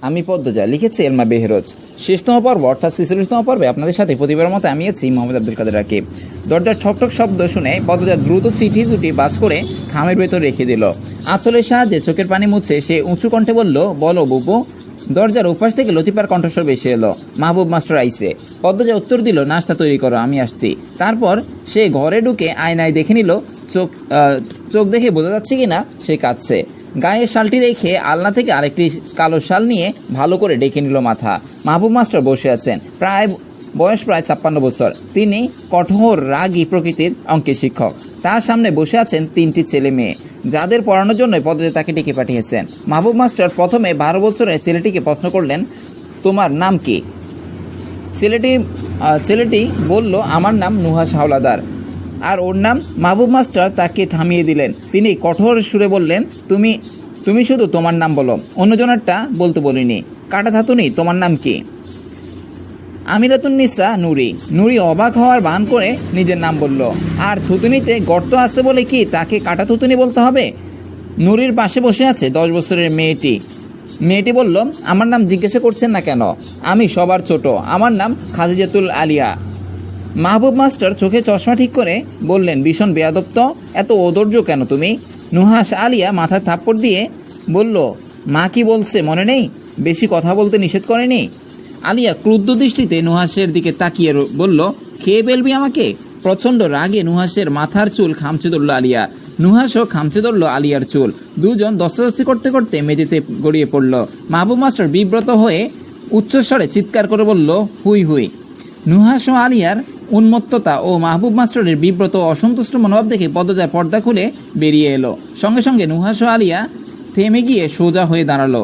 আমি পদ্মজা, লিখেছে এলমা বেহরোজ। শেষতম পর্ব অর্থাৎ 46তম পর্বে আপনাদের সাথে প্রতিবারের মতো আমি আছি মোহাম্মদ আব্দুল কাদের রাকিব। দরজার ঠকঠক শব্দ শুনে পদ্মজা দ্রুত চিঠি দুটি বাজ করে খামের ভেতর রেখে দিল। আঁচলের সাহায্যে চোখের পানি মুছে সে উঁচু কণ্ঠে বলল, বলো বুবু। দরজার উপাস থেকে লতিফার কণ্ঠস্বর ভেসে এলো, মাহবুব মাস্টার আইছে। পদ্মজা উত্তর দিল, নাস্তা তৈরি করো, আমি আসছি। তারপর সে ঘরে ঢুকে আয়নায় দেখে নিল চোখ দেখে বোঝা যাচ্ছে কিনা সে কাঁদছে। গায়ের শালটি রেখে আলনা থেকে আরেকটি কালো শাল নিয়ে ভালো করে ডেকে নিল মাথা। মাহবুব মাস্টার বসে আছেন, বয়স প্রায় 56 বছর। তিনি কঠোর রাগী প্রকৃতির অঙ্কের শিক্ষক। তার সামনে বসে আছেন 3টি ছেলে মেয়ে, যাদের পড়ানোর জন্য পদ্মজা তাকে ডেকে পাঠিয়েছেন। মাহবুব মাস্টার প্রথমে 12 বছরের ছেলেটিকে প্রশ্ন করলেন, তোমার নাম কি? ছেলেটি বলল, আমার নাম নুহাশ হাওলাদার। আর ওর নাম? মাহবুব মাস্টার তাকে থামিয়ে দিলেন। তিনি কঠোর সুরে বললেন, তুমি শুধু তোমার নাম বলো, অন্যজনেরটা বলতে বলিনি। কাটা থাতুনি, তোমার নাম কি? আমিরাতুন্নিসা নুরি। নুরি অবাক হওয়ার ভান করে নিজের নাম বলল। আর থুতুনিতে গর্ত আছে বলে কি তাকে কাটা থুতুনি বলতে হবে? নুরির পাশে বসে আছে 10 বছরের মেয়েটি বলল, আমার নাম জিজ্ঞাসা করছেন না কেন? আমি সবার ছোট, আমার নাম খাদিজাতুল আলিয়া। মাহবুব মাস্টার চোখে চশমা ঠিক করে বললেন, ভীষণ বেয়াদব তো, এত অধৈর্য কেন তুমি? নুহাশ আলিয়া মাথায় থাপ্পড় দিয়ে বলল, মা কি বলছে মনে নেই? বেশি কথা বলতে নিষেধ করেনি? আলিয়া ক্রুদ্ধ দৃষ্টিতে নুহাশের দিকে তাকিয়ে বলল, খেয়ে ফেলবি আমাকে? প্রচণ্ড রাগে নুহাশের মাথার চুল খামচে ধরল আলিয়া। নুহাশও খামচে ধরল আলিয়ার চুল। দুজন দস্তাদস্তি করতে করতে মেঝেতে গড়িয়ে পড়ল। মাহবুব মাস্টার বিব্রত হয়ে উচ্চস্বরে চিৎকার করে বলল, হুই হুই। নুহাশ ও আলিয়ার উন্মত্ততা ও মাহবুব মাস্টারের বিব্রত ও অসন্তুষ্ট মনোভাব দেখে পদ্মজার পর্দা খুলে বেরিয়ে এলো। সঙ্গে সঙ্গে নুহাশ ও আলিয়া থেমে গিয়ে সোজা হয়ে দাঁড়ালো।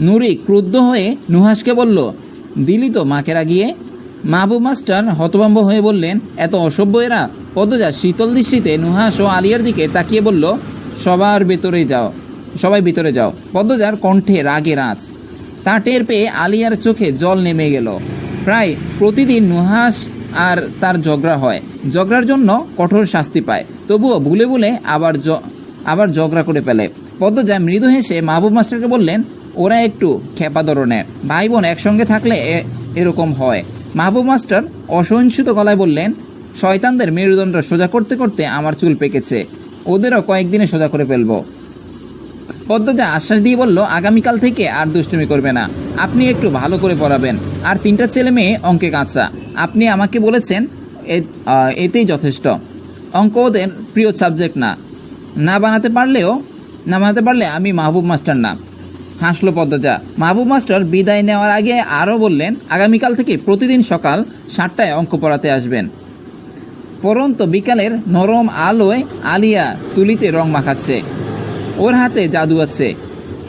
নুরি ক্রুদ্ধ হয়ে নুহাশকে বলল, দিলি তো মাকে রাগিয়ে। মাহবুব মাস্টার হতভম্ব হয়ে বললেন, এত অসভ্য এরা? পদ্মজা শীতল দৃষ্টিতে নুহাশ ও আলিয়ার দিকে তাকিয়ে বলল, সবাই ভিতরে যাও। পদ্মজার কণ্ঠে রাগের আঁচ। তা টের পেয়ে আলিয়ার চোখে জল নেমে গেল। প্রায় প্রতিদিন নুহাশ আর তার ঝগড়া হয়, ঝগড়ার জন্য কঠোর শাস্তি পায়, তবুও ভুলে ভুলে আবার ঝগড়া করে ফেলে। পদ্মজা মৃদু হেসে মাহবুব মাস্টারকে বললেন, ওরা একটু খেপা ধরনের, ভাই বোন একসঙ্গে থাকলে এরকম হয়। মাহবুব মাস্টার অসহিষ্ণুত গলায় বললেন, শয়তানদের মেরুদণ্ড সোজা করতে করতে আমার চুল পেকেছে, ওদেরও কয়েকদিনে সোজা করে ফেলবো। পদ্মজা আশ্বাস দিয়ে বলল, আগামীকাল থেকে আর দুষ্টুমি করবে না, আপনি একটু ভালো করে পড়াবেন। আর 3টা ছেলে মেয়ে অঙ্কে কাঁচা, আপনি আমাকে বলেছেন এতেই যথেষ্ট। অঙ্ক ওদের প্রিয় সাবজেক্ট না বানাতে পারলে আমি মাহবুব মাস্টার না। হাসলো পদ্মজা। মাহবুব মাস্টার বিদায় নেওয়ার আগে আরও বললেন, আগামীকাল থেকে প্রতিদিন সকাল 7টায় অঙ্ক পড়াতে আসবেন। পরন্ত বিকালের নরম আলোয় আলিয়া তুলিতে রং মাখাচ্ছে, ওর হাতে জাদু আছে।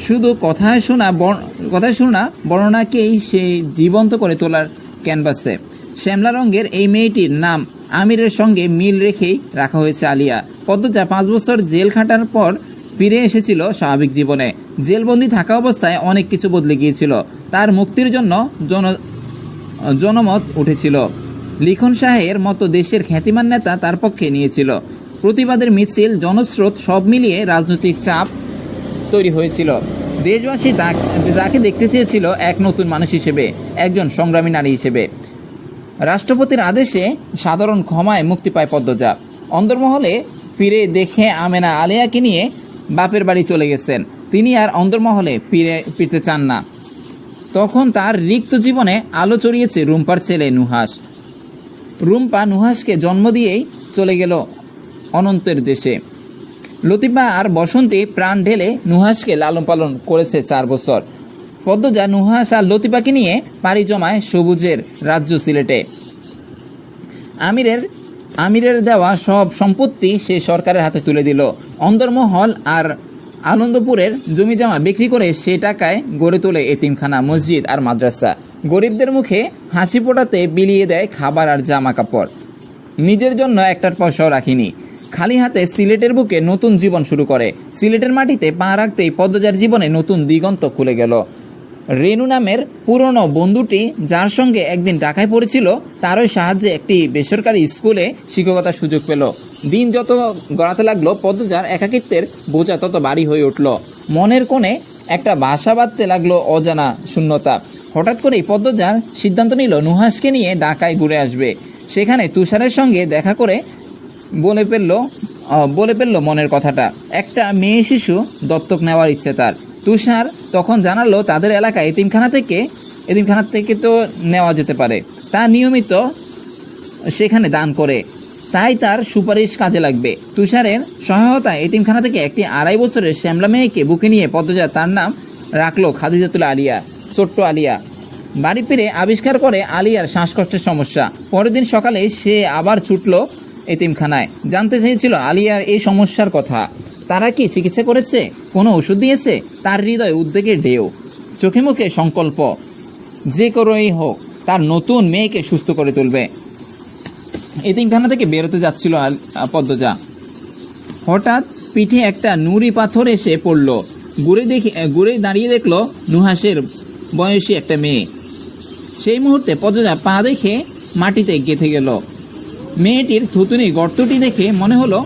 শুধু কথায় শোনা বর্ণনাকেই সে জীবন্ত করে তোলার ক্যানভাসে। শ্যামলা রঙের এই মেয়েটির নাম আমিরের সঙ্গে মিল রেখেই রাখা হয়েছে আলিয়া। পদ্মজা 5 বছর জেল খাটার পর ফিরে এসেছিল স্বাভাবিক জীবনে। জেলবন্দি থাকা অবস্থায় অনেক কিছু বদলে গিয়েছিল। তার মুক্তির জন্য জনমত উঠেছিল। লিখন শাহের মতো দেশের খ্যাতিমান নেতা তার পক্ষে নিয়েছিল। প্রতিবাদের মিছিল, জনস্রোত সব মিলিয়ে রাজনৈতিক চাপ তৈরি হয়েছিল। দেশবাসী তাকে দেখতে চেয়েছিল এক নতুন মানুষ হিসেবে, একজন সংগ্রামী নারী হিসেবে। রাষ্ট্রপতির আদেশে সাধারণ ক্ষমায় মুক্তি পায় পদ্মজা। অন্দরমহলে ফিরে দেখে আমেনা আলিয়াকে নিয়ে বাপের বাড়ি চলে গেছেন। তিনি আর অন্দরমহলে ফিরতে চান না। তখন তার রিক্ত জীবনে আলো চড়িয়েছে রুম্পার ছেলে নুহাশ। রুম্পা নুহাশকে জন্ম দিয়েই চলে গেল অনন্তের দেশে। লতিফা আর বসন্তী প্রাণ ঢেলে নুহাশকে লালন পালন করেছে 4 বছর। পদ্মজা নুহাশ আর লতিফাকে নিয়ে পাড়ি জমায় সবুজের রাজ্য সিলেটে। আমিরের দেওয়া সব সম্পত্তি সে সরকারের হাতে তুলে দিল। অন্দরমহল আর আনন্দপুরের জমিজমা বিক্রি করে সে টাকায় গড়ে তোলে এতিমখানা, মসজিদ আর মাদ্রাসা। গরিবদের মুখে হাসি ফোটাতে বিলিয়ে দেয় খাবার আর জামা কাপড়। নিজের জন্য একটার পয়সাও রাখিনি। খালি হাতে সিলেটের বুকে নতুন জীবন শুরু করে। সিলেটের মাটিতে পা রাখতেই পদ্মজার জীবনে নতুন দিগন্ত খুলে গেল। রেনু নামের পুরনো বন্ধুটি, যার সঙ্গে একদিন ঢাকায় পড়েছিল, তারই সাহায্যে একটি বেসরকারি স্কুলে শিক্ষকতার সুযোগ পেল। দিন যত গড়াতে লাগলো, পদ্মজার একাকিত্বের বোঝা তত ভারী হয়ে উঠল। মনের কোণে একটা বাসা বাঁধতে লাগলো অজানা শূন্যতা। হঠাৎ করেই পদ্মজার সিদ্ধান্ত নিল নুহাসকে নিয়ে ঢাকায় ঘুরে আসবে। সেখানে তুষারের সঙ্গে দেখা করে বলে ফেললো মনের কথাটা। একটা মেয়ে শিশু দত্তক নেওয়ার ইচ্ছে তার। তুষার তখন জানালো তাদের এলাকায় এতিমখানা থেকে তো নেওয়া যেতে পারে। তা নিয়মিত সেখানে দান করে, তাই তার সুপারিশ কাজে লাগবে। তুষারের সহায়তায় এতিমখানা থেকে একটি 2.5 বছরের শ্যামলা মেয়েকে বুকে নিয়ে পদ্মজা তার নাম রাখলো খাদিজাতুল আলিয়া, ছোট্ট আলিয়া। বাড়ি ফিরে আবিষ্কার করে আলিয়ার শ্বাসকষ্টের সমস্যা। পরের দিন সকালে সে আবার ছুটল এতিমখানায়। জানতে চেয়েছিল আলিয়ার এই সমস্যার কথা। তারা কি চিকিৎসা করেছে, কোনো ওষুধ দিয়েছে? তার হৃদয়ে উদ্বেগের ঢেউ, চোখে মুখে সংকল্প, যে করেই হোক তার নতুন মেয়েকে সুস্থ করে তুলবে। এতিমখানা থেকে বেরোতে যাচ্ছিল পদ্মজা। হঠাৎ পিঠে একটা নুড়ি পাথর এসে পড়ল। ঘুরে দাঁড়িয়ে দেখলো নুহাসের বয়সী একটা মেয়ে। সেই মুহূর্তে পদ্মজা পা দেখে মাটিতে গেঁথে গেল। মেয়েটির থুতুনি গর্তটি দেখে মনে হলো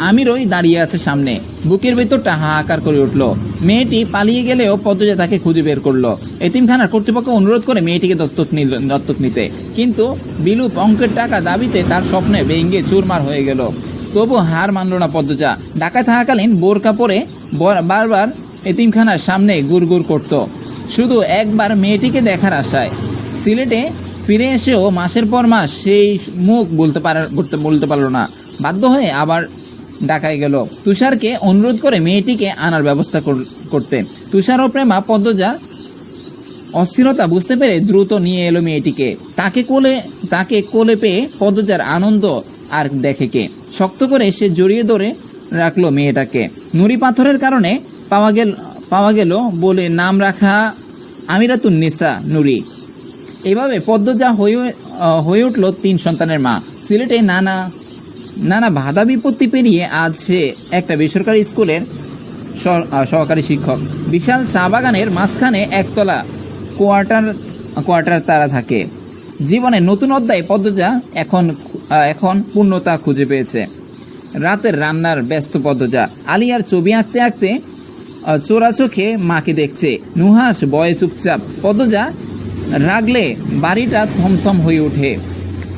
আমিরই দাঁড়িয়ে আছে সামনে। বুকের ভেতরটা হাহাকার করে উঠল। মেয়েটি পালিয়ে গেলেও পদ্মজা তাকে খুঁজে বের করলো। এতিমখানার কর্তৃপক্ষ অনুরোধ করে মেয়েটিকে দত্তক নিতে, কিন্তু বিলুপ অঙ্কের টাকা দাবিতে তার স্বপ্নে ভেঙে চুরমার হয়ে গেল। তবু হার মানল না পদ্মজা। ঢাকায় থাকাকালীন বোরকা পরে বারবার এতিমখানার সামনে গুড়গুড় করত, শুধু একবার মেয়েটিকে দেখার আশায়। সিলেটে ফিরে এসেও মাসের পর মাস সেই মুখ বলতে পারল না। বাধ্য হয়ে আবার ঢাকায় গেল তুষারকে অনুরোধ করে মেয়েটিকে আনার ব্যবস্থা করতে। তুষার ও প্রেমা পদ্মজা অস্থিরতা বুঝতে পেরে দ্রুত নিয়ে এলো মেয়েটিকে। তাকে কোলে পেয়ে পদ্মজার আনন্দ আর দেখে কে। শক্ত করে সে জড়িয়ে ধরে রাখলো মেয়েটাকে। নুড়ি পাথরের কারণে পাওয়া গেল বলে নাম রাখা আমিরাতুন নিসা নুরি। এভাবে পদ্মজা হয়ে উঠল 3 সন্তানের মা। সিলেটে নানা বাধা বিপত্তি পেরিয়ে আজ সে একটা বেসরকারি স্কুলের সহকারী শিক্ষক। বিশাল চা বাগানের মাঝখানে একতলা কোয়ার্টার তারা থাকে। জীবনের নতুন অধ্যায়ে পদ্মজা এখন পূর্ণতা খুঁজে পেয়েছে। রাতের রান্নার ব্যস্ত পদ্মজা আলিয়ার ছবি আঁকতে আঁকতে চোরা চোখে মাকে দেখছে। নুহাস বয়ে চুপচাপ। পদ্মজা রাগলে বাড়িটা থমথম হয়ে ওঠে।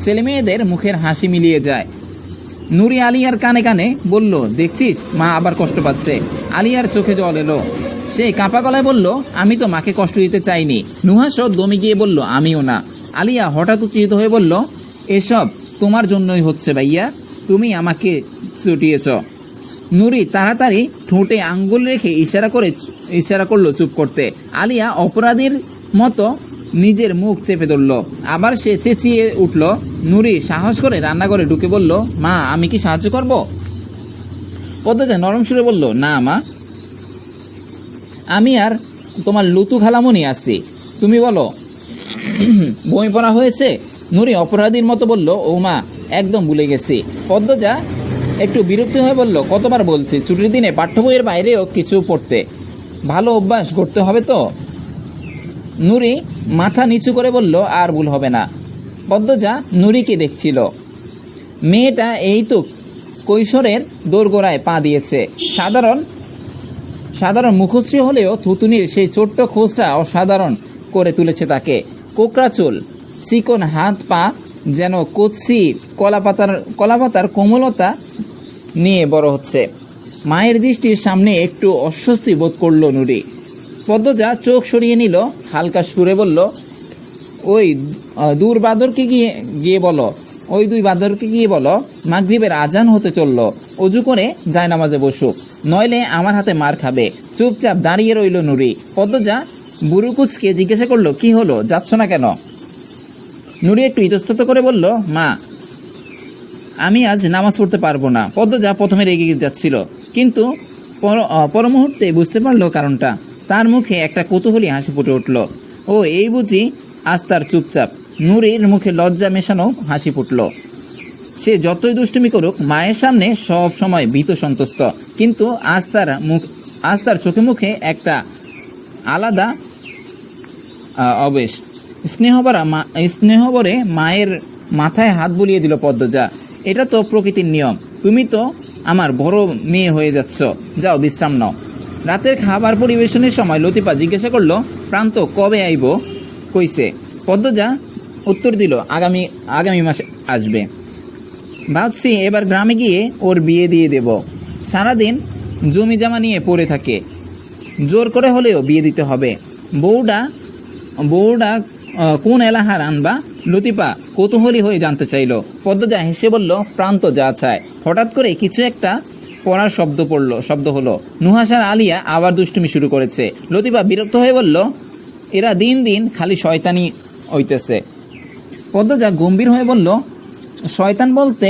ছেলেমেয়েদের মুখের হাসি মিলিয়ে যায়। নুরি আলিয়ার কানে কানে বলল, দেখছিস মা আবার কষ্ট পাচ্ছে। আলিয়ার চোখে জল এলো। সে কাঁপা গলায় বলল, আমি তো মাকে কষ্ট দিতে চাইনি। নুহাসও দমে গিয়ে বলল, আমিও না। আলিয়া হঠাৎ উত্তেজিত হয়ে বলল, এসব তোমার জন্যই হচ্ছে ভাইয়া, তুমি আমাকে চটিয়েছ। নুরি তাড়াতাড়ি ঠোঁটে আঙ্গুল রেখে ইশারা করলো চুপ করতে। আলিয়া অপরাধীর মতো নিজের মুখ চেপে ধরল। আবার সে চেঁচিয়ে উঠল। নুরি সাহস করে রান্নাঘরে ঢুকে বলল, মা আমি কি সাহায্য করব? পদ্মজা নরম সুরে বলল, না মা, আমি আর তোমার লুতু খালামুনি আছি, তুমি বলো। বই পড়া হয়েছে? নুরি অপরাধীর মতো বলল, ও মা, একদম ভুলে গেছি। পদ্মজা একটু বিরক্তি হয়ে বলল, কতবার বলছি ছুটির দিনে পাঠ্য বইয়ের বাইরেও কিছু পড়তে, ভালো অভ্যাস করতে হবে তো। নুরি মাথা নিচু করে বলল, আর ভুল হবে না। পদ্মজা নুরিকে দেখছিল। মেয়েটা এই তো কৈশোরের দোরগোড়ায় পা দিয়েছে। সাধারণ মুখশ্রী হলেও থুতুনির সেই ছোট্ট খোঁজটা অসাধারণ করে তুলেছে তাকে। কোকড়া চুল, চিকন হাত পা যেন কচি কলাপাতার কোমলতা নিয়ে বড় হচ্ছে। মায়ের দৃষ্টির সামনে একটু অস্বস্তি বোধ করল নুরি। পদ্মজা চোখ সরিয়ে নিল, হালকা সুরে বলল, ওই দুই বাদরকে গিয়ে বলো মাগরিবের আজান হতে চলল, অজু করে জায়নামাজে বসুক, নইলে আমার হাতে মার খাবে। চুপচাপ দাঁড়িয়ে রইল নুরি। পদ্মজা বুড়ুকুচকে জিজ্ঞাসা করলো, কি হলো, যাচ্ছ না কেন? নুরি একটু ইতস্তত করে বলল, মা আমি আজ নামাজ পড়তে পারবো না। পদ্মজা প্রথমে রেগে যাচ্ছিল, কিন্তু পর মুহূর্তে বুঝতে পারলো কারণটা। তার মুখে একটা কৌতূহলী হাসি ফুটে উঠল। ও এই বুঝি আজ তার চুপচাপ। নুরির মুখে লজ্জা মেশানো হাসি ফুটল। সে যতই দুষ্টুমি করুক মায়ের সামনে সব সময় ভীত সন্তুষ্ট, কিন্তু আজ তার চোখে মুখে একটা আলাদা অবেশ। স্নেহভরে মায়ের মাথায় হাত বুলিয়ে দিল পদ্মজা। এটা তো প্রকৃতির নিয়ম, তুমি তো আমার বড় মেয়ে হয়ে যাচ্ছ, যাও বিশ্রাম নাও। রাতের খাবার পরিবেশনের সময় লতিফা জিজ্ঞাসা করলো, প্রান্ত কবে আইব? কইছে। পদ্মজা উত্তর দিল, আগামী মাসে আসবে। ভাবছি এবার গ্রামে গিয়ে ওর বিয়ে দিয়ে দেব। সারাদিন জমি জমা নিয়ে পড়ে থাকে, জোর করে হলেও বিয়ে দিতে হবে। বউটা কোন এলাহার আনবা? লতিফা কৌতূহলী হয়ে জানতে চাইল। পদ্মজা হেসে বলল, প্রান্ত যা চায়। হঠাৎ করে কিছু একটা পড়ার শব্দ হলো। নুহাশ আর আলিয়া আবার দুষ্টুমি শুরু করেছে। লতিফা বিরক্ত হয়ে বলল, এরা দিন দিন খালি শয়তানি হইতেছে। পদ্মজা গম্ভীর হয়ে বলল, শয়তান বলতে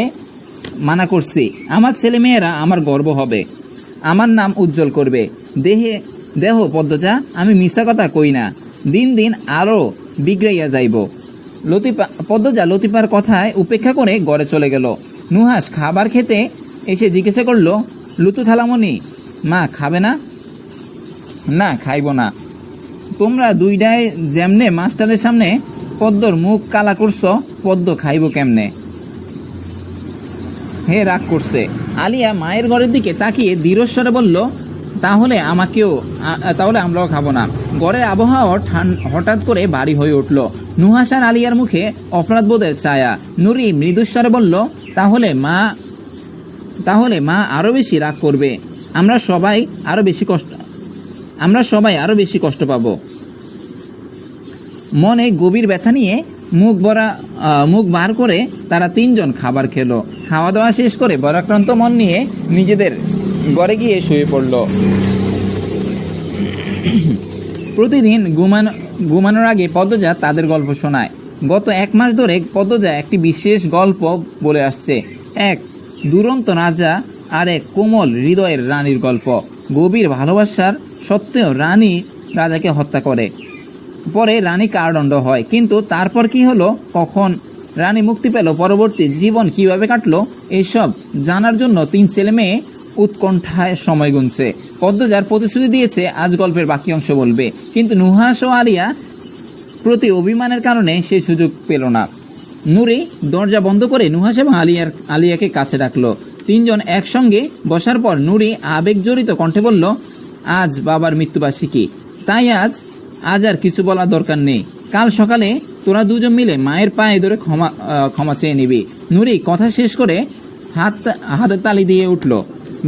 মানা করছি। আমার ছেলে মেয়েরা আমার গর্ব হবে, আমার নাম উজ্জ্বল করবে। দেহ পদ্মজা, আমি মিশা কথা কই না। দিন দিন আরও বিগড়াইয়া যাইব। পদ্মজা লতিফার কথায় উপেক্ষা করে ঘরে চলে গেল। নুহাশ খাবার খেতে এসে জিজ্ঞাসা করল, লুতু খালামণি, মা খাবে না? না, খাইব না। তোমরা দুইটায় যেমনে মাস্টারের সামনে পদ্মর মুখ কালা করছ, পদ্ম খাইব কেমনে? হে রাগ করছে। আলিয়া মায়ের ঘরের দিকে তাকিয়ে দৃঢ়স্বরে বলল, তাহলে আমরাও খাবো না। ঘরের আবহাওয়া হঠাৎ করে ভারী হয়ে উঠল। নুহাশ আর আলিয়ার মুখে অপরাধবোধের ছায়া। নুরি মৃদুস্বরে বলল, তাহলে মা আরো বেশি রাগ করবে। আমরা সবাই আরো বেশি কষ্ট পাবো। মনে গভীর ব্যথা নিয়ে মুখ বার করে তারা তিনজন খাবার খেলো। খাওয়া দাওয়া শেষ করে বরাক্রান্ত মন নিয়ে নিজেদের ঘরে গিয়ে শুয়ে পড়ল। প্রতিদিন ঘুমানোর আগে পদ্মজা তাদের গল্প শোনায়। গত 1 মাস ধরে পদ্মজা একটি বিশেষ গল্প বলে আসছে। এক দুরন্ত রাজা আর এক কোমল হৃদয়ের রানীর গল্প। গভীর ভালোবাসার সত্ত্বেও রানী রাজাকে হত্যা করে। পরে রানী কারাদণ্ড হয়, কিন্তু তারপর কি হলো, কখন রানী মুক্তি পেল, পরবর্তী জীবন কিভাবে কাটলো, এইসব জানার জন্য 3 ছেলে মেয়ে উৎকণ্ঠায় সময় গুনছে। পদ্মজার প্রতিশ্রুতি দিয়েছে আজ গল্পের বাকি অংশ বলবে, কিন্তু নুহাশ ও আলিয়া প্রতি অভিমানের কারণে সেই সুযোগ পেল না। নুরি দরজা বন্ধ করে নুহাশ এবং আলিয়াকে কাছে ডাকলো। 3 জন একসঙ্গে বসার পর নুরি আবেগজড়িত কণ্ঠে বলল, আজ বাবার মৃত্যুবার্ষিকী, তাই আজ আর কিছু বলার দরকার নেই। কাল সকালে তোরা দুজন মিলে মায়ের পায়ে ধরে ক্ষমা চেয়ে নিবি। নুরি কথা শেষ করে হাতে তালি দিয়ে উঠল,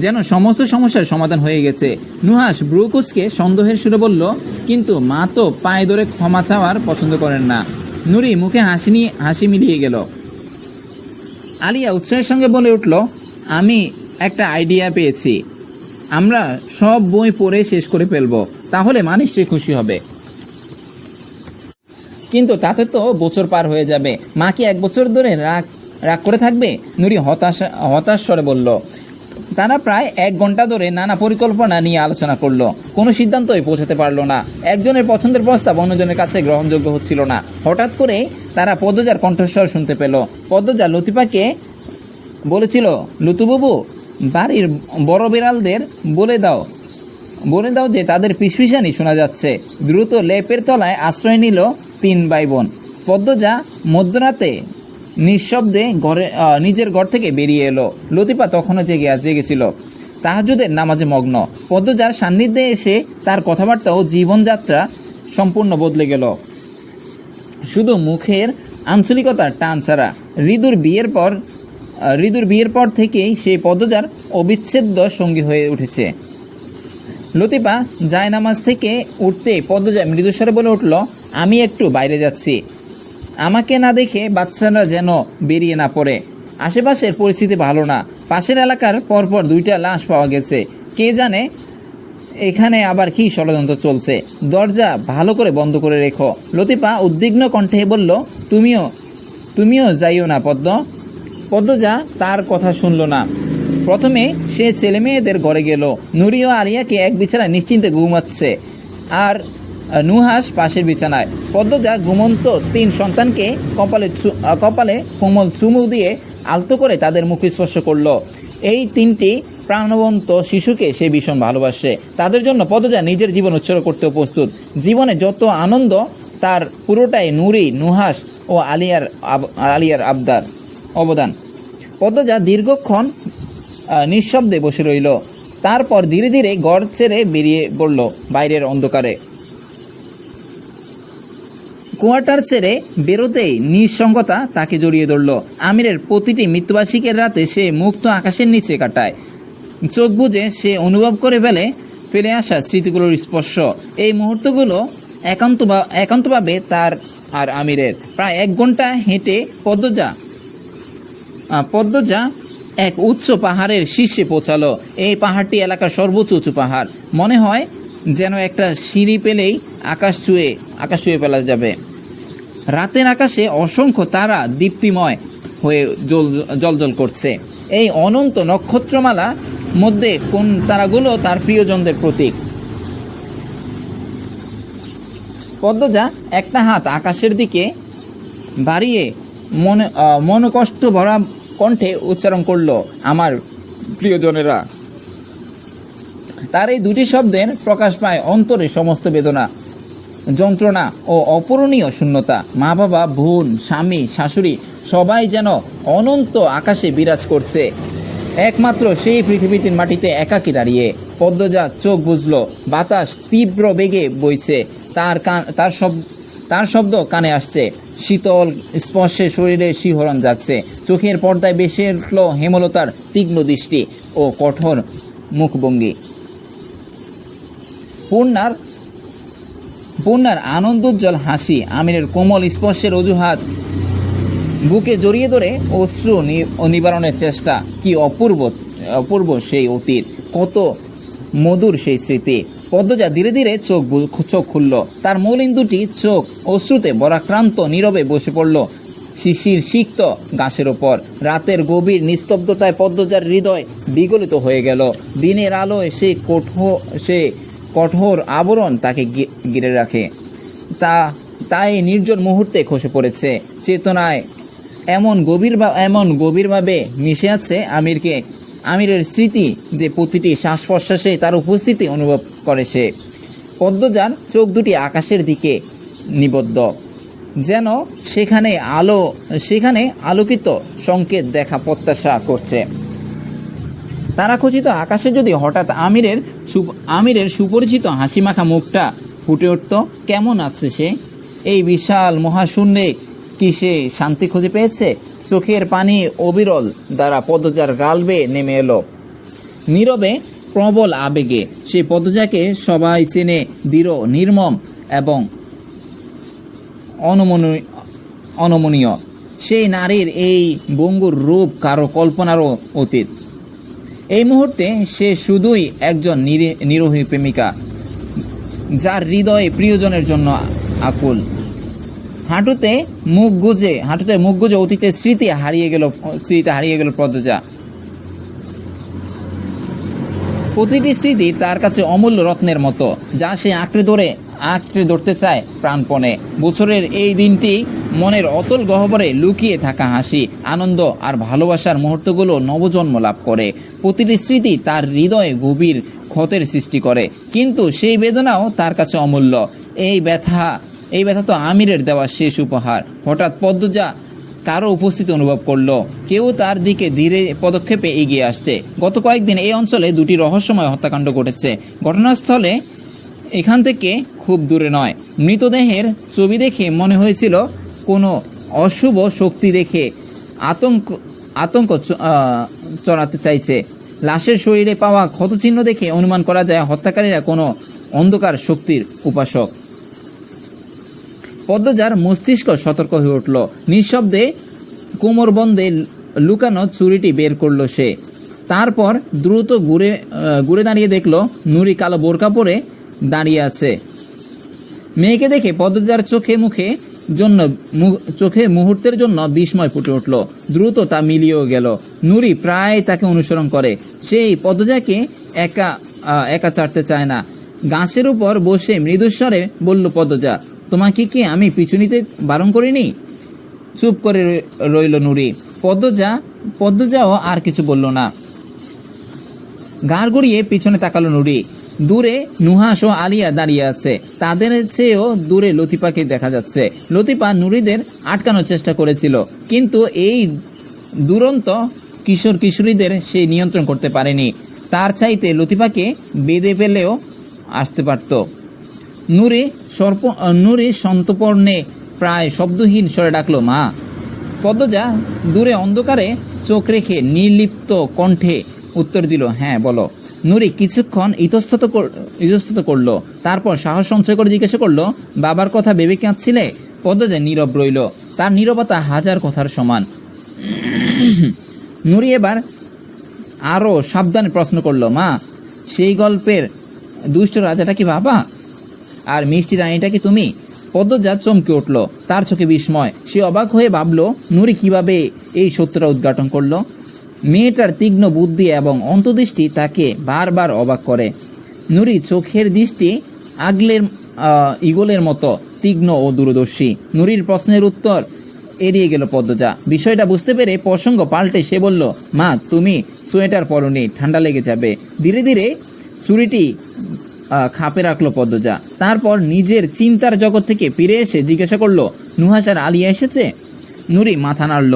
যেন সমস্ত সমস্যার সমাধান হয়ে গেছে। নুহাশ ব্রুকুচকে সন্দেহের সুরে বলল, কিন্তু মা তো পায়ে ধরে ক্ষমা চাওয়ার পছন্দ করেন না। নুরি মুখে হাসি মিলিয়ে গেল। আলিয়া উৎসাহের সঙ্গে বলে উঠল, আমি একটা আইডিয়া পেয়েছি। আমরা সব বই পড়ে শেষ করে ফেলবো, তাহলে মা নিশ্চয়ই খুশি হবে। কিন্তু তাতে তো বছর পার হয়ে যাবে, মা কি 1 বছর ধরে রাগ করে থাকবে? নুরি হতাশ স্বরে বলল। তারা প্রায় 1 ঘন্টা ধরে নানা পরিকল্পনা নিয়ে আলোচনা করলো, কোনো সিদ্ধান্তই পৌঁছাতে পারলো না। একজনের পছন্দের প্রস্তাব অন্যজনের কাছে গ্রহণযোগ্য হচ্ছিল না। হঠাৎ করে তারা পদ্মজার কণ্ঠস্বর শুনতে পেল। পদ্মজা লতিফাকে বলেছিল, লুতুবাবু, বাড়ির বড় বিড়ালদের বলে দাও যে তাদের ফিসফিসানি শোনা যাচ্ছে। দ্রুত লেপের তলায় আশ্রয় নিল 3 ভাই বোন। পদ্মজা মধ্যরাতে নিঃশব্দে নিজের ঘর থেকে বেরিয়ে এলো। লতিফা তখনও জেগেছিল, তাহাজ্জুদের নামাজে মগ্ন। পদ্মজার সান্নিধ্যে এসে তার কথাবার্তা ও জীবনযাত্রা সম্পূর্ণ বদলে গেল, শুধু মুখের আঞ্চলিকতার টান ছাড়া। ঋতুর বিয়ের পর থেকেই সে পদ্মজার অবিচ্ছেদ্য সঙ্গী হয়ে উঠেছে। লতিফা জায়নামাজ থেকে উঠতে পদ্মজা মৃদুস্বরে বলে উঠল, আমি একটু বাইরে যাচ্ছি, আমাকে না দেখে বাচ্চারা যেন বেরিয়ে না পড়ে। আশেপাশের পরিস্থিতি ভালো না, পাশের এলাকার পরপর 2টা লাশ পাওয়া গেছে। কে জানে এখানে আবার কি ষড়যন্ত্র চলছে। দরজা ভালো করে বন্ধ করে রেখো। লতিফা উদ্বিগ্ন কণ্ঠে বলল, তুমিও যাইও না পদ্মজা তার কথা শুনল না। প্রথমে সে ছেলে মেয়েদের ঘরে গেল। নুরি ও আলিয়াকে এক বিছানায় নিশ্চিন্তে ঘুমাচ্ছে, আর নুহাশ পাশের বিছানায়। পদ্মজা ঘুমন্ত 3 সন্তানকে কপালে কোমল চুমু দিয়ে আলতো করে তাদের মুখ স্পর্শ করল। এই 3টি প্রাণবন্ত শিশুকে সে ভীষণ ভালোবাসে। তাদের জন্য পদ্মজা নিজের জীবন উৎসর্গ করতেও প্রস্তুত। জীবনে যত আনন্দ তার পুরোটাই নুরি, নুহাশ ও আলিয়ার অবদান। পদ্মজা দীর্ঘক্ষণ নিঃশব্দে বসে রইল। তারপর ধীরে ধীরে ঘর ছেড়ে বেরিয়ে পড়ল বাইরের অন্ধকারে। কোয়ার্টার ছেড়ে বেরোতেই নিঃসঙ্গতা তাকে জড়িয়ে ধরল। আমিরের প্রতিটি মৃত্যুবার্ষিকের রাতে সে মুক্ত আকাশের নিচে কাটায়। চোখ বুজে সে অনুভব করে ফেলে আসা স্মৃতিগুলোর স্পর্শ। এই মুহূর্তগুলো একান্তভাবে তার আর আমিরের। প্রায় 1 ঘন্টা হেঁটে পদ্মজা এক উচ্চ পাহাড়ের শীর্ষে পৌঁছালো। এই পাহাড়টি এলাকার সর্বোচ্চ উঁচু পাহাড়। মনে হয় যেন একটা সিঁড়ি পেলেই আকাশ ছুঁয়ে ফেলা যাবে। রাতের আকাশে অসংখ্য তারা দীপ্তিময় হয়ে জ্বলজ্বল করছে। এই অনন্ত নক্ষত্রমালা মধ্যে কোন তারাগুলো তার প্রিয়জনদের প্রতীক। পদ্মজা একটা হাত আকাশের দিকে বাড়িয়ে মনকষ্ট ভরা কণ্ঠে উচ্চারণ করল, আমার প্রিয়জনেরা। তার এই দুটি শব্দের প্রকাশ পায় অন্তরে সমস্ত বেদনা, যন্ত্রণা ও অপূরণীয় শূন্যতা। মা বাবা, বোন, স্বামী, শাশুড়ি সবাই যেন অনন্ত আকাশে বিরাজ করছে। একমাত্র সেই পৃথিবীর মাটিতে একাকী দাঁড়িয়ে। পদ্মজা চোখ বুঝল, বাতাস তীব্র বেগে বইছে। তার শব্দ কানে আসছে। শীতল স্পর্শে শরীরে শিহরণ যাচ্ছে। চোখের পর্দায় ভেসে উঠল হেমলতার তীক্ষ্ণ দৃষ্টি ও কঠোর মুখভঙ্গি। পূর্ণার আনন্দোজ্জ্বল হাসি, আমিরের কোমল স্পর্শের অজুহাত, বুকে জড়িয়ে ধরে অশ্রু নিবারণের চেষ্টা। কি অপূর্ব সেই অতীত, কত মধুর সেই স্মৃতি। পদ্মজা ধীরে ধীরে চোখ খুলল। তার মলিন দুটি চোখ অশ্রুতে ভরাক্রান্ত, নীরবে বসে পড়ল শিশির সিক্ত ঘাসের ওপর। রাতের গভীর নিস্তব্ধতায় পদ্মজার হৃদয় বিগলিত হয়ে গেল। দিনের আলোয় সে কঠোর আবরণ তাকে ঘিরে রাখে। তাই নির্জন মুহূর্তে খসে পড়েছে। চেতনায় এমন গভীরভাবে মিশে আছে আমিরের স্মৃতি যে প্রতিটি শ্বাস প্রশ্বাসে তার উপস্থিতি অনুভব করে সে। পদ্মজার চোখ দুটি আকাশের দিকে নিবদ্ধ, যেন সেখানে আলোকিত সংকেত দেখা প্রত্যাশা করছে। তারাখচিত আকাশে যদি হঠাৎ আমিরের সুপরিচিত হাসিমাখা মুখটা ফুটে উঠত, কেমন আছে সে? এই বিশাল মহাশূন্যে কি সে শান্তি খুঁজে পেয়েছে? চোখের পানি অবিরল দ্বারা পদ্মজার গাল বেয়ে নেমে এলো। নীরবে প্রবল আবেগে সে পদ্মজাকে সবাই চেনে, দৃঢ়, নির্মম এবং অনমনীয়। সেই নারীর এই ভঙ্গুর রূপ কারো কল্পনারও অতীত। এই মুহূর্তে সে শুধুই একজন নিরীহ প্রেমিকা, যার হৃদয়ে প্রিয়জনের জন্য আকুল। হাঁটুতে মুখ গুজে অতীতের স্মৃতি হারিয়ে গেল পদ্মজা। প্রতিটি স্মৃতি তার কাছে অমূল্য রত্নের মতো, যা সে আঁকড়ে ধরতে চায় প্রাণপণে। বছরের এই দিনটি মনের অতল গহ্বরে লুকিয়ে থাকা হাসি, আনন্দ আর ভালোবাসার মুহূর্তগুলো নবজন্ম লাভ করে। প্রতিটি স্মৃতি তার হৃদয়ে গভীর ক্ষতের সৃষ্টি করে, কিন্তু সেই বেদনাও তার কাছে অমূল্য। এই ব্যথা তো আমিরের দেওয়া শেষ উপহার। হঠাৎ পদ্মজা কারো উপস্থিতি অনুভব করলো। কেউ তার দিকে ধীরে পদক্ষেপে এগিয়ে আসছে। গত কয়েকদিন এই অঞ্চলে 2টি রহস্যময় হত্যাকাণ্ড ঘটেছে। ঘটনাস্থলে এখান থেকে খুব দূরে নয়। মৃতদেহের ছবি দেখে মনে হয়েছিল কোনো অশুভ শক্তি দেখে আতঙ্ক চড়াতে চাইছে। লাশের শরীরে পাওয়া ক্ষতচিহ্ন দেখে অনুমান করা যায় হত্যাকারীরা কোনো অন্ধকার শক্তির উপাসক। পদ্মজার মস্তিষ্ক সতর্ক হয়ে উঠল। নিঃশব্দে কোমরবন্ধে লুকানো ছুরিটি বের করল সে। তারপর দ্রুত ঘুরে দাঁড়িয়ে দেখল নুরি কালো বোরকা পরে দাঁড়িয়ে আছে। মেয়েকে দেখে পদ্মজার চোখে মুহূর্তের জন্য বিস্ময় ফুটে উঠল। দ্রুত তা মিলিয়েও গেল। নুরি প্রায় তাকে অনুসরণ করে। সেই পদ্মজাকে একা ছাড়তে চায় না। ঘাসের উপর বসে মৃদুস্বরে বলল, পদ্মজা, তোমাকে কি আমি পিছু নিতে বারণ করিনি? চুপ করে রইল নুরি। পদ্মজাও আর কিছু বলল না। ঘাড় গড়িয়ে পিছনে তাকালো নুরি। দূরে নুহাস ও আলিয়া দাঁড়িয়ে আছে। তাদের চেয়েও দূরে লতিফাকে দেখা যাচ্ছে। লতিফা নুরিদের আটকানোর চেষ্টা করেছিল, কিন্তু এই দুরন্ত কিশোরীদের সে নিয়ন্ত্রণ করতে পারেনি। তার চাইতে লতিফাকে বেঁধে ফেলেও আসতে পারত। নূরে সন্তপর্ণে প্রায় শব্দহীন স্বরে ডাকলো, মা। পদ্মজা দূরে অন্ধকারে চোখ রেখে নির্লিপ্ত কণ্ঠে উত্তর দিল, হ্যাঁ বলো। নুরি কিছুক্ষণ ইতস্তত করলো, তারপর সাহস সঞ্চয় করে জিজ্ঞাসা করলো, বাবার কথা ভেবে কাঁদছিলে? পদ্মজা নীরব রইল, তার নীরবতা হাজার কথার সমান। নুরি এবার আরো সাবধানে প্রশ্ন করলো, মা, সেই গল্পের দুষ্ট রাজাটা কি বাবা, আর মিষ্টি রানীটা কি তুমি? পদ্মজা চমকে উঠল, তার চোখে বিস্ময়। সে অবাক হয়ে ভাবল, নুরি কিভাবে এই সত্যটা উদ্ঘাটন করলো। মেয়েটার তীক্ষ্ণ বুদ্ধি এবং অন্তর্দৃষ্টি তাকে বারবার অবাক করে। নুরি চোখের দৃষ্টি ঈগলের মতো তীক্ষ্ণ ও দূরদর্শী। নুরির প্রশ্নের উত্তর এড়িয়ে গেল পদ্মজা। বিষয়টা বুঝতে পেরে প্রসঙ্গ পাল্টে সে বলল, মা, তুমি সোয়েটার পরনি, ঠান্ডা লেগে যাবে। ধীরে ধীরে চুরিটি খাপে রাখলো পদ্মজা। তারপর নিজের চিন্তার জগৎ থেকে ফিরে এসে জিজ্ঞাসা করলো, নুহাশ আর আলিয়া এসেছে? নুরি মাথা নাড়ল।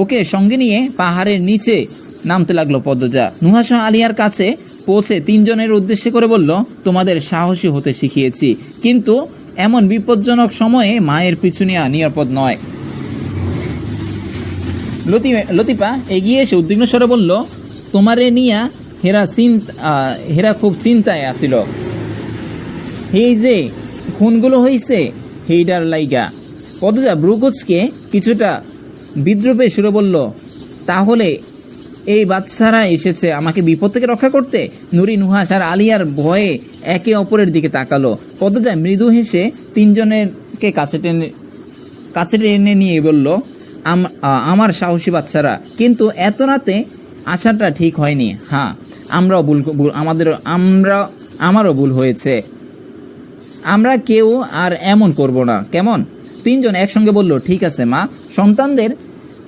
ওকে সঙ্গে নিয়ে পাহাড়ের নিচে নামতে লাগলো পদ্মজা। নুহাশ আলিয়ার কাছে পৌঁছে তিনজনের উদ্দেশ্যে করে বলল, তোমাদের সাহসী হতে শিখিয়েছি, কিন্তু এমন বিপজ্জনক সময়ে মায়ের পিছু নেওয়া নিরাপদ নয়। লতিফা এগিয়ে এসে উদ্বিগ্ন স্বরে বলল, তোমারে নিয়া হেরা খুব চিন্তায় আসিল। এই যে খুনগুলো হইছে হেইডার লাইগা। পদ্মজা ব্রুকুচকে কিছুটা বিদ্রুপে সুরে বলল, তাহলে এই বাচ্চারা এসেছে আমাকে বিপদ থেকে রক্ষা করতে? নুরি, নুহাশ আর আলিয়ার ভয়ে একে অপরের দিকে তাকালো। পদ্মজা মৃদু হেসে তিনজনেরকে কাছে টেনে নিয়ে বলল, আমার সাহসী বাচ্চারা, কিন্তু এত রাতে আসাটা ঠিক হয়নি। হ্যাঁ, আমারও ভুল হয়েছে। আমরা কেউ আর এমন করব না, কেমন? তিনজন একসঙ্গে বলল, ঠিক আছে মা। সন্তানদের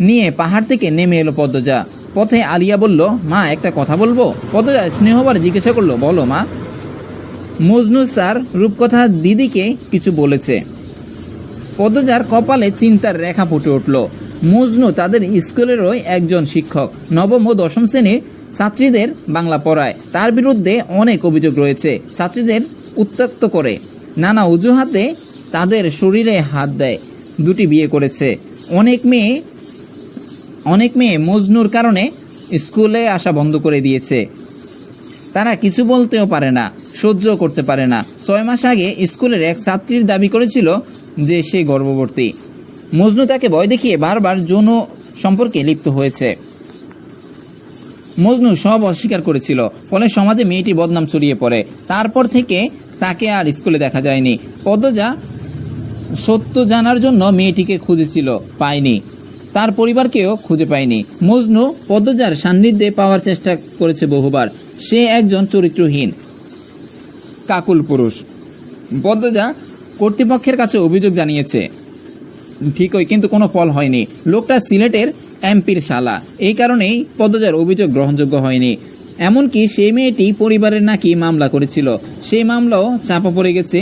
নিয়ে পাহাড় থেকে নেমে এলো পদ্মজা। পথে আলিয়া বলল, মা, একটা কথা বলবো? পদ্মজা স্নেহবার জিজ্ঞাসা করলো, বলো মা। মজনু স্যার রূপকথা দিদিকে কিছু বলেছে। পদ্মজার কপালে চিন্তার রেখা ফুটে উঠল। মজনু তাদের স্কুলেরই একজন শিক্ষক, নবম ও দশম শ্রেণীর ছাত্রীদের বাংলা পড়ায়। তার বিরুদ্ধে অনেক অভিযোগ রয়েছে। ছাত্রীদের উত্ত্যক্ত করে, নানা অজুহাতে তাদের শরীরে হাত দেয়। দুটি বিয়ে করেছে। অনেক মেয়ে মজনুর কারণে স্কুলে আসা বন্ধ করে দিয়েছে। তারা কিছু বলতেও পারে না, সহ্য করতে পারে না। 6 মাস আগে স্কুলের এক ছাত্রীর দাবি করেছিল যে সে গর্ভবতী। মজনু তাকে ভয় দেখিয়ে বারবার যৌন সম্পর্কে লিপ্ত হয়েছে। মজনু সব অস্বীকার করেছিল, ফলে সমাজে মেয়েটি বদনাম ছড়িয়ে পড়ে। তারপর থেকে তাকে আর স্কুলে দেখা যায়নি। পদ্মজা সত্য জানার জন্য মেয়েটিকে খুঁজেছিল, পায়নি। তার পরিবারকেও খুঁজে পায়নি। মজনু পদ্মজার সান্নিধ্যে পাওয়ার চেষ্টা করেছে বহুবার। সে একজন চরিত্রহীন কাকুল পুরুষ। পদ্মজা কর্তৃপক্ষের কাছে অভিযোগ জানিয়েছে ঠিকই, কিন্তু কোনো ফল হয়নি। লোকটা সিলেটের এমপির শালা, এই কারণেই পদ্মজার অভিযোগ গ্রহণযোগ্য হয়নি। এমনকি সেই মেয়েটি পরিবারের নাকি মামলা করেছিল, সেই মামলাও চাপা পড়ে গেছে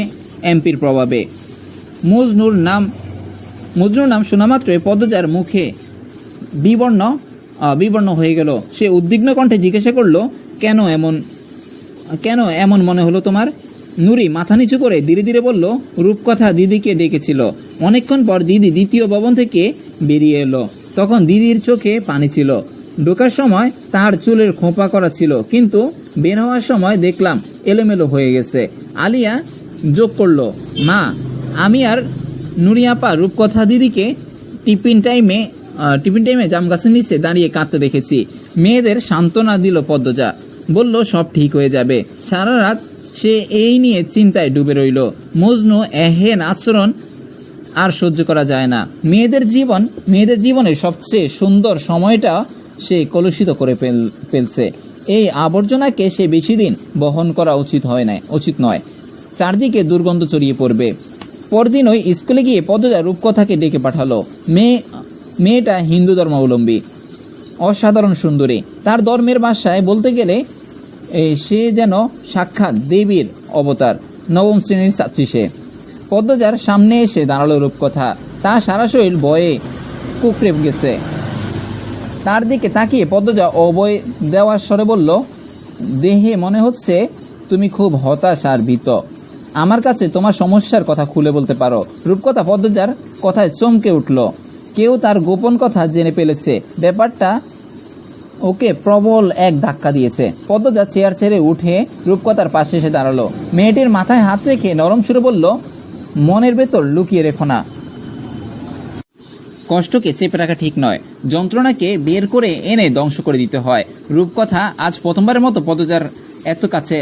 এমপির প্রভাবে। মজনুর নাম শোনা মাত্রই পদ্মজার মুখে বিবর্ণ হয়ে গেল। সে উদ্বিগ্ন কণ্ঠে জিজ্ঞাসা করলো, কেন এমন মনে হলো তোমার? নুরি মাথা নিচু করে ধীরে ধীরে বলল, রূপকথা দিদিকে ডেকেছিল। অনেকক্ষণ পর দিদি দ্বিতীয় ভবন থেকে বেরিয়ে এলো। তখন দিদির চোখে পানি ছিল। ঢোকার সময় তার চুলের খোঁপা করা ছিল, কিন্তু বের হওয়ার সময় দেখলাম এলোমেলো হয়ে গেছে। আলিয়া যোগ করলো, মা, আমি আর নুরি আপা রূপকথা দিদিকে টিফিন টাইমে জাম গাছের নিচে দাঁড়িয়ে কাঁদতে দেখেছি। মেয়েদের সান্ত্বনা দিল পদ্মজা, বলল সব ঠিক হয়ে যাবে। সারা রাত সে এই নিয়ে চিন্তায় ডুবে রইল। মজনু এহেন আচরণ আর সহ্য করা যায় না। মেয়েদের জীবনের সবচেয়ে সুন্দর সময়টা সে কলুষিত করে ফেলছে। এই আবর্জনাকে সে বেশি দিন বহন করা উচিত নয়। চারদিকে দুর্গন্ধ ছড়িয়ে পড়বে। পরদিন ওই স্কুলে গিয়ে পদ্মজা রূপকথাকে ডেকে পাঠালো। মেয়েটা হিন্দু ধর্মাবলম্বী, অসাধারণ সুন্দরী। তার ধর্মের ভাষায় বলতে গেলে সে যেন সাক্ষাৎ দেবীর অবতার। 9ম শ্রেণীর ছাত্রী সে। পদ্মজার সামনে এসে দাঁড়ালো রূপকথা। তার সারা শরীর ভয়ে কুকড়ে গেছে। তার দিকে তাকিয়ে পদ্মজা অভয় দেওয়ার স্বরে বলল, দেহে মনে হচ্ছে তুমি খুব হতাশ আর ভীত। আমার কাছে তোমার সমস্যার কথা খুলে বলতে পারো। রূপকথা পদ্মজার কথায় চমকে উঠল। কেউ তার গোপন কথা জেনে ফেলেছে। ব্যাপারটা ওকে প্রবল এক ধাক্কা দিয়েছে। পদ্মজা চেয়ার ছেড়ে উঠে রূপকথার পাশে এসে দাঁড়ালো। মেয়েটির মাথায় হাত রেখে নরম সুরে বলল, মনের ভেতর লুকিয়ে রেখো না। কষ্টকে চেপে রাখা ঠিক নয়, যন্ত্রণাকে বের করে এনে ধ্বংস করে দিতে হয়। রূপকথা আজ প্রথমবারের মতো পদ্মজার এত কাছে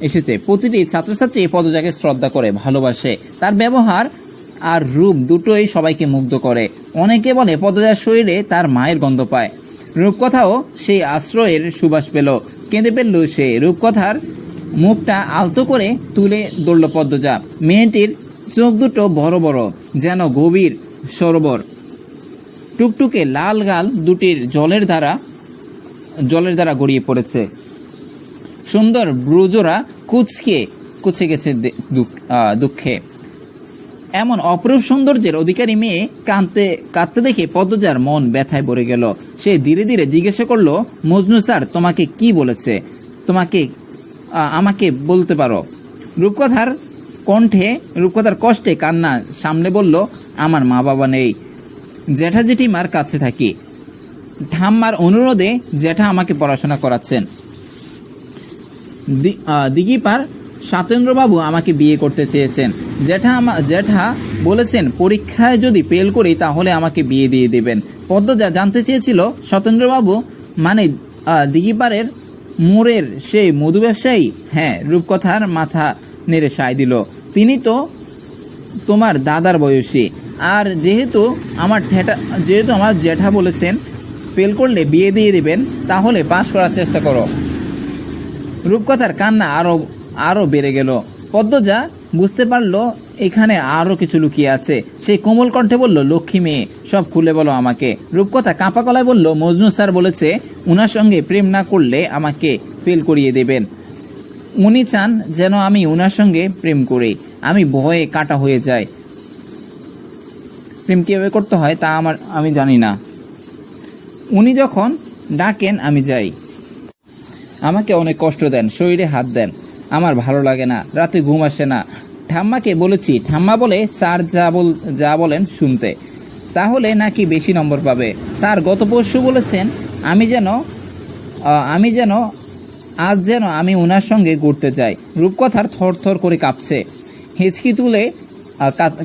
এসেছে। প্রতিটি ছাত্রছাত্রী পদ্মজাকে শ্রদ্ধা করে, ভালোবাসে। তার ব্যবহার আর রূপ দুটোই সবাইকে মুগ্ধ করে। অনেকে বলে পদ্মজার শরীরে তার মায়ের গন্ধ পায়। রূপকথাও সেই আশ্রয়ের সুবাস পেল, কেঁদে ফেলল সে। রূপকথার মুখটা আলতো করে তুলে ধরল পদ্মজা। মেয়েটির চোখ দুটো বড় বড়, যেন গভীর সরোবর। টুকটুকে লাল গাল দুটির জলের দ্বারা গড়িয়ে পড়েছে। সুন্দর ব্রুজোরা কুচকে গেছে দুঃখে। এমন অপরূপ সৌন্দর্যের অধিকারী মেয়ে কাঁদতে দেখে পদ্মজার মন ব্যথায় ভরে গেল। সে ধীরে ধীরে জিজ্ঞাসা করলো, মজনু স্যার তোমাকে কি বলেছে? আমাকে বলতে পারো? রূপকথার কষ্টে কান্না সামনে বলল, আমার মা বাবা নেই, জ্যাঠা জেঠিমার কাছে থাকি। ঠাম্মার অনুরোধে জ্যাঠা আমাকে পড়াশোনা করাচ্ছেন। দিঘিপার সতেন্দ্রবাবু আমাকে বিয়ে করতে চেয়েছেন। জ্যাঠা বলেছেন পরীক্ষায় যদি ফেল করি তাহলে আমাকে বিয়ে দিয়ে দেবেন। পদ্মজা জানতে চেয়েছিল, সতেন্দ্রবাবু মানে দিঘিপাড়ের মোড়ের সেই মধু ব্যবসায়ী? হ্যাঁ। রূপকথার মাথা নেড়ে সায় দিল। তিনি তো তোমার দাদার বয়সী। আর যেহেতু আমার জ্যাঠা বলেছেন ফেল করলে বিয়ে দিয়ে দেবেন, তাহলে পাশ করার চেষ্টা করো। রূপকথার কান্না আরো বেড়ে গেল। পদ্মজা বুঝতে পারলো এখানে আরো কিছু লুকিয়ে আছে। সেই কোমল কণ্ঠে বলল, লক্ষ্মী মেয়ে, সব খুলে বলো আমাকে। রূপকথা কাঁপা গলায় বলল, মজনু স্যার বলেছে উনার সঙ্গে প্রেম না করলে আমাকে ফেল করিয়ে দেবেন। উনি চান যেন আমি উনার সঙ্গে প্রেম করি। আমি ভয়ে কাটা হয়ে যাই। প্রেম কিভাবে করতে হয় তা আমি জানি না। উনি যখন ডাকেন আমি যাই। আমাকে অনেক কষ্ট দেন, শরীরে হাত দেন। আমার ভালো লাগে না, রাতে ঘুম আসে না। ঠাম্মাকে বলেছি, ঠাম্মা বলে স্যার যা বলেন শুনতে, তাহলে নাকি বেশি নম্বর পাবে। স্যার গত পরশু বলেছেন আজ যেন আমি ওনার সঙ্গে ঘুরতে যাই। রূপকথার থরথর করে কাঁপছে, হেঁচকি তুলে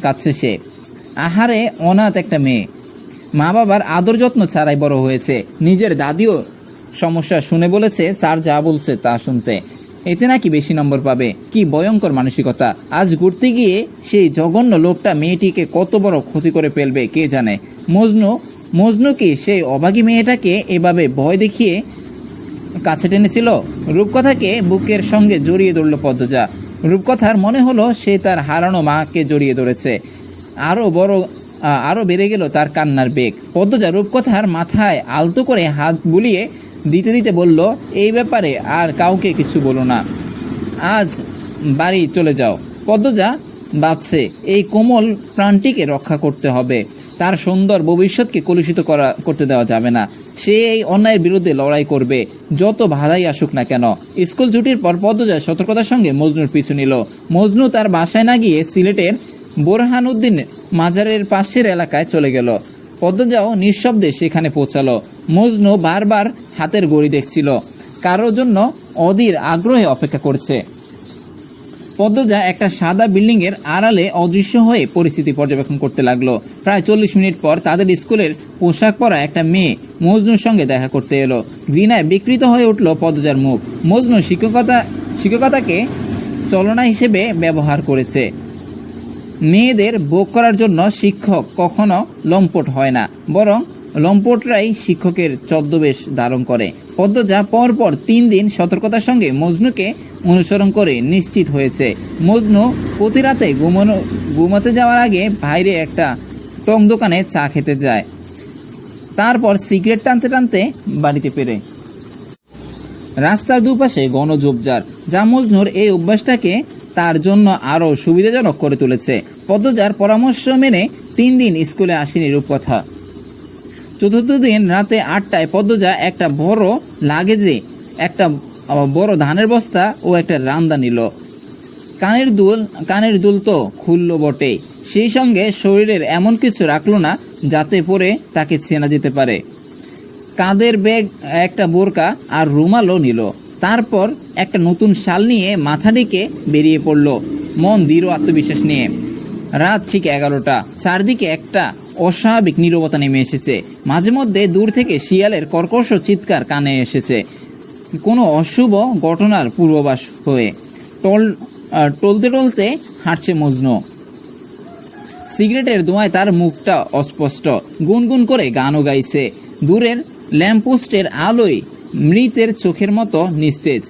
কাঁদছে সে। আহারে, অনাথ একটা মেয়ে, মা বাবার আদর যত্ন ছাড়াই বড় হয়েছে। নিজের দাদিও সমস্যা শুনে বলেছে স্যার যা বলছে তা শুনতে, এতে নাকি বেশি নম্বর পাবে। কি ভয়ঙ্কর মানসিকতা! আজ ঘুরতে গিয়ে সেই জঘন্য লোকটা মেয়েটিকে কত বড় ক্ষতি করে ফেলবে কে জানে। মজনু কি সেই অভাগী মেয়েটাকে এভাবে ভয় দেখিয়ে কাছে টেনেছিল? রূপকথাকে বুকের সঙ্গে জড়িয়ে ধরল পদ্মজা। রূপকথার মনে হলো সে তার হারানো মাকে জড়িয়ে ধরেছে। আরো বেড়ে গেল তার কান্নার বেগ। পদ্মজা রূপকথার মাথায় আলতো করে হাত বুলিয়ে দিতে দিতে বলল, এই ব্যাপারে আর কাউকে কিছু বলো না, আজ বাড়ি চলে যাও। পদ্মজা ভাবছে, এই কোমল প্রাণটিকে রক্ষা করতে হবে, তার সুন্দর ভবিষ্যৎকে কলুষিত করতে দেওয়া যাবে না। সে এই অন্যায়ের বিরুদ্ধে লড়াই করবে, যত বাধাই আসুক না কেন। স্কুল ছুটির পর পদ্মজা সতর্কতার সঙ্গে মজনুর পিছু নিল। মজনু তার বাসায় না গিয়ে সিলেটের বোরহান উদ্দিন মাজারের পাশের এলাকায় চলে গেল। পদ্মজাও নিঃশব্দে সেখানে পৌঁছালো। মজনু বারবার হাতের ঘড়ি দেখছিল, কারোর জন্য অধীর আগ্রহে অপেক্ষা করছে। পদ্মজা একটা সাদা বিল্ডিং এর আড়ালে অদৃশ্য হয়ে পরিস্থিতি পর্যবেক্ষণ করতে লাগলো। প্রায় 40 মিনিট পর তাদের স্কুলের পোশাক পরা একটা মেয়ে মজনুর সঙ্গে দেখা করতে এলো। ঘৃণায় বিকৃত হয়ে উঠল পদ্মজার মুখ। মজনু শিক্ষকতাকে চলনা হিসেবে ব্যবহার করেছে। মেয়েদের ভোগ করার জন্য শিক্ষক কখনো লম্পট হয় না, বরং লম্পটরাই শিক্ষকের ছদ্মবেশ ধারণ করে। পদ্মজা পরপর 3 দিন সতর্কতার সঙ্গে মজনুকে অনুসরণ করে নিশ্চিত হয়েছে। মজনু প্রতি রাতে ঘুমাতে যাওয়ার আগে বাইরে একটা টং দোকানে চা খেতে যায়, তারপর সিগারেট টানতে টানতে বাড়িতে ফেরে। রাস্তার দুপাশে ঘন ঝোপঝাড়, যা মজনুর এই অভ্যাসটাকে তার জন্য আরও সুবিধাজনক করে তুলেছে। পদ্মজার পরামর্শ মেনে 3 দিন স্কুলে আসেনি রূপকথা। চতুর্থ দিন রাতে 8টায় পদ্মজা একটা বড় লাগেজে একটা বড় ধানের বস্তা ও একটা রান্দা নিল। কানের দুল তো খুলল বটে, সেই সঙ্গে শরীরের এমন কিছু রাখলো না যাতে পরে তাকে চেনা যেতে পারে। কাঁধের ব্যাগ, একটা বোরকা আর রুমালও নিল। তারপর একটা নতুন শাল নিয়ে মাথা ঢেকে বেরিয়ে পড়ল, মন দৃঢ় আত্মবিশ্বাস নিয়ে। রাত ঠিক 11টা। চারদিকে একটা অস্বাভাবিক নীরবতা নেমে এসেছে। মাঝে মধ্যে দূর থেকে শিয়ালের কর্কশ চিৎকার কানে এসেছে, কোনো অশুভ ঘটনার পূর্বাভাস হয়ে। টলতে টলতে হাঁটছে মজনু। সিগারেটের ধোঁয়ায় তার মুখটা অস্পষ্ট। গুনগুন করে গানও গাইছে। দূরের ল্যাম্পপোস্টের আলোয় মৃতের চোখের মতো নিস্তেজ।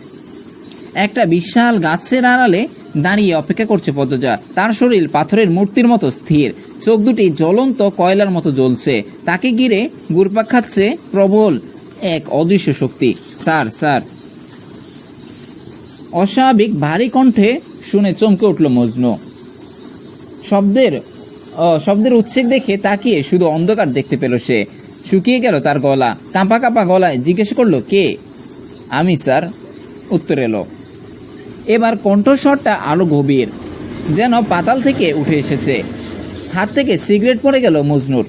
একটা বিশাল গাছের আড়ালে দাঁড়িয়ে অপেক্ষা করছে পদ্মজা। তার শরীর পাথরের মূর্তির মতো স্থির, চোখ দুটি জ্বলন্ত কয়লার মতো জ্বলছে। তাকে ঘিরে ঘুরপাক খাচ্ছে প্রবল এক অদৃশ্য শক্তি। Sir, sir. অস্বাভাবিক ভারী কণ্ঠে শুনে চমকে উঠল মজনু। শব্দের উচ্ছেদ দেখে তাকিয়ে শুধু অন্ধকার দেখতে পেল সে। শুকিয়ে গেল তার গলা। কাঁপা কাঁপা গলায় জিজ্ঞেস করলো, কে? আমি, স্যার, উত্তর এলো। এবার কণ্ঠস্বরটা আরো গভীর, যেন পাতাল থেকে উঠে এসেছে। হাত থেকে সিগারেট পড়ে গেল মজনুর।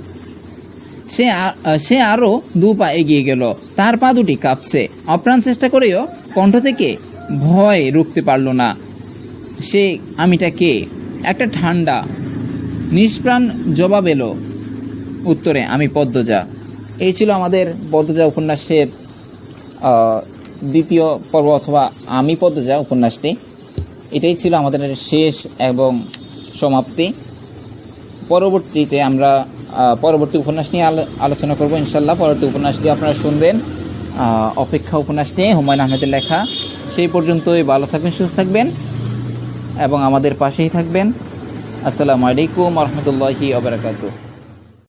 সে আরো 2 পা এগিয়ে গেল। তার পা দুটি কাঁপছে। অপ্রাণ চেষ্টা করেও কণ্ঠ থেকে ভয় রুখতে পারল না। সে আমিটা কে? একটা ঠান্ডা নিষ্প্রাণ জবাব এলো উত্তরে, আমি পদ্মজা। এই ছিল আমাদের পদ্মজা উপন্যাসের দ্বিতীয় পর্ব, অথবা আমি পদ্মজা উপন্যাসটি। এটাই ছিল আমাদের শেষ এবং সমাপ্তি। পরবর্তীতে আমরা পরবর্তী উপন্যাস নিয়ে আলোচনা করব ইনশাল্লাহ। পরবর্তী উপন্যাসটি আপনারা শুনবেন, অপেক্ষা উপন্যাসটি হুমায়ুন আহমেদের লেখা। সেই পর্যন্তই ভালো থাকবেন, সুস্থ থাকবেন এবং আমাদের পাশেই থাকবেন। আসসালামু আলাইকুম ওয়া রাহমাতুল্লাহি ওয়া বারাকাতুহু।